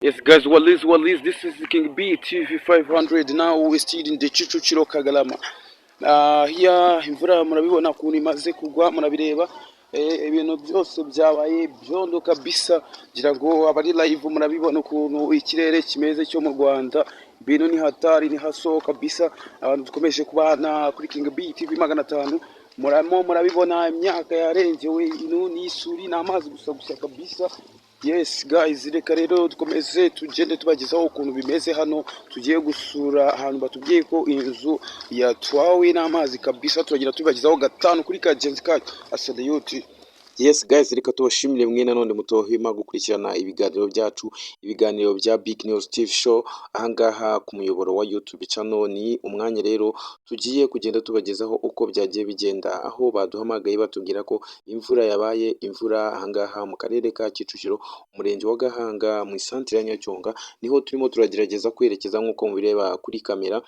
Yes, guys, what is this is King B TV 500. Now we still in the Kicukiro Kagalama. Here imvura murabibona ukuntu imaze kugwa, murabireba ibintu byose byabaye byondo kabisa, ngira ngo abari live murabibona ukuntu ikirere kimeze cyo mu Rwanda. Ibintu ni hatari, ni haso kabisa. Abantu dukomeje kubana kuri King B TV 500. Murabibona imyaka yarengewe, ino ni isuri n'amazi gusa kabisa. Yes guys, reka rero dukomeze tugende tubagezaho ukuntu bimeze hano. Tugiye gusura ahantu batubwiye ko inzu yatwawe n'amazi kabisa. Turagira tubagezaho gatanu kuri kagenzi kacu asade yuti. Yes guys, reka tubashimire mwe nanone mutohima gukurikirana ibiganiro byacu, ibiganiro bya Big News TV Show ahangaha ku muyoboro wa YouTube channel. Ni umwanya rero tugiye kugenda tubagezaho uko byagiye bigenda, aho baduhamagaye batubwira ko imvura yabaye, imvura ahangaha mu karere ka Kicukiro, umurenge wa Gahanga, mu isantere ya Nyacyonga, niho turimo turagerageza kwerekeza nk'uko mubireba kuri kamera.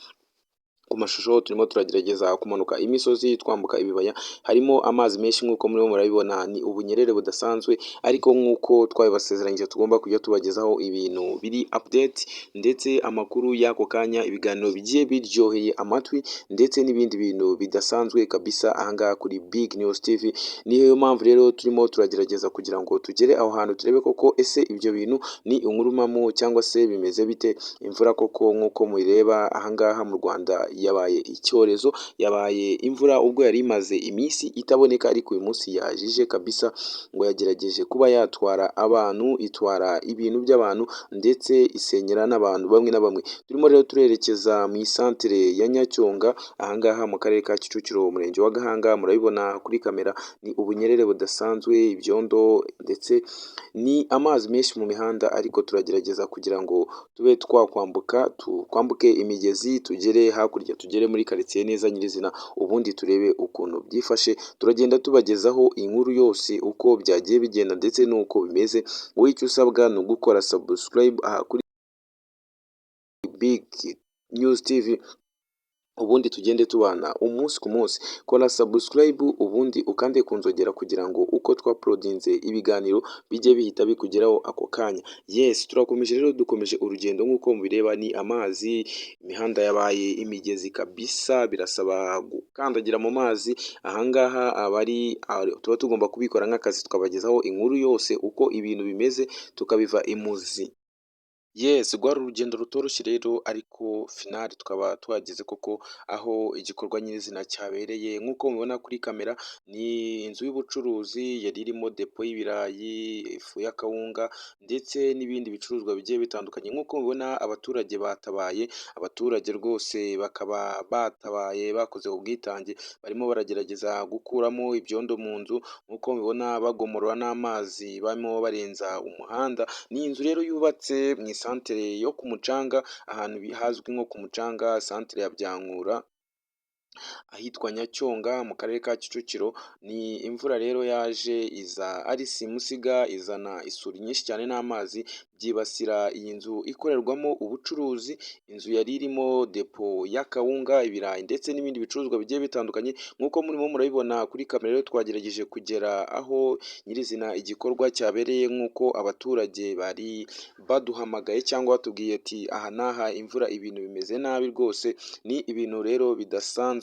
Ku mashusho turimo turagerageza kumanuka imisozi twambuka ibibaya, harimo amazi menshi nk'uko murimo murabibona. Ni ubunyerere budasanzwe, ariko nk'uko twabibasezeranyije tugomba kujya tubagezaho ibintu biri update ndetse amakuru y'ako kanya, ibiganiro bigiye biryoheye amatwi ndetse n'ibindi bintu bidasanzwe kabisa ahangaha kuri Big News TV. Niyo mpamvu rero turimo turagerageza kugira ngo tugere aho hantu turebe koko ese ibyo bintu ni inkurumamo cyangwa se bimeze bite. Imvura koko nk'uko muyireba ahangaha mu Rwanda yabaye icyorezo, yabaye imvura ubwo yari imaze iminsi itaboneka, ariko uyu munsi yajije kabisa, ngo yagerageje kuba yatwara abantu, itwara ibintu by'abantu ndetse isenyera n'abantu bamwe na bamwe. Turimo rero turerekeza mu isantere ya Nyacyonga ahangaha mu karere ka Kicukiro, umurenge wa Gahanga. Murabibona kuri kamera, ni ubunyerere budasanzwe, ibyondo ndetse ni amazi menshi mu mihanda, ariko turagerageza kugira ngo tube twakwambuka, twambuke imigezi tugere hakurya, tugere muri quartier neza nyirizina, ubundi turebe ukuntu byifashe. Turagenda tubagezaho inkuru yose uko byagiye bigenda ndetse n'uko bimeze. Wowe icyo usabwa ni ugukora subscribe aha kuri Big News TV, ubundi tugende tubana umunsi ku munsi. Kora subscribe ubundi ukande kunzogera kugira ngo uko twaprodinze ibiganiro bijye bihita bikugeraho ako kanya. Yes, turakomeje rero, dukomeje urugendo nk'uko mubireba. Ni amazi, imihanda yabaye imigezi kabisa, birasaba gukandagira mu mazi. Ahangaha abari tuba tugomba kubikora nk'akazi, tukabagezaho inkuru yose uko ibintu bimeze, tukabiva imuzi. Yes, rwari urugendo rutoroshye rero, ariko finali tukaba twageze koko aho igikorwa nyirizina cyabereye. Nk'uko mubibona kuri kamera, ni inzu y'ubucuruzi yari irimo depo y'ibirayi, ifu y'akawunga ndetse n'ibindi bicuruzwa bigiye bitandukanye. Nk'uko mubibona abaturage batabaye, abaturage rwose bakaba batabaye, bakoze ubwitange, barimo baragerageza gukuramo ibyondo mu nzu. Nk'uko mubibona bagomorora n'amazi, barimo barenza umuhanda. Ni inzu rero yubatse mu santere yo ku mucanga, ahantu hazwi nko ku mucanga, santere ya Byankura, ahitwa Nyacyonga mu karere ka Kicukiro. Ni imvura rero yaje iza ari simusiga, izana isuri nyinshi cyane n'amazi, byibasira iyi nzu ikorerwamo ubucuruzi. Inzu yari irimo depo y'akawunga, ibirayi ndetse n'ibindi bicuruzwa bigiye bitandukanye. Nk'uko murimo murabibona kuri kamera rero, twagerageje kugera aho nyirizina igikorwa cyabereye, nk'uko abaturage bari baduhamagaye cyangwa batubwiye ati aha n'aha imvura ibintu bimeze nabi rwose. Ni ibintu rero bidasanzwe.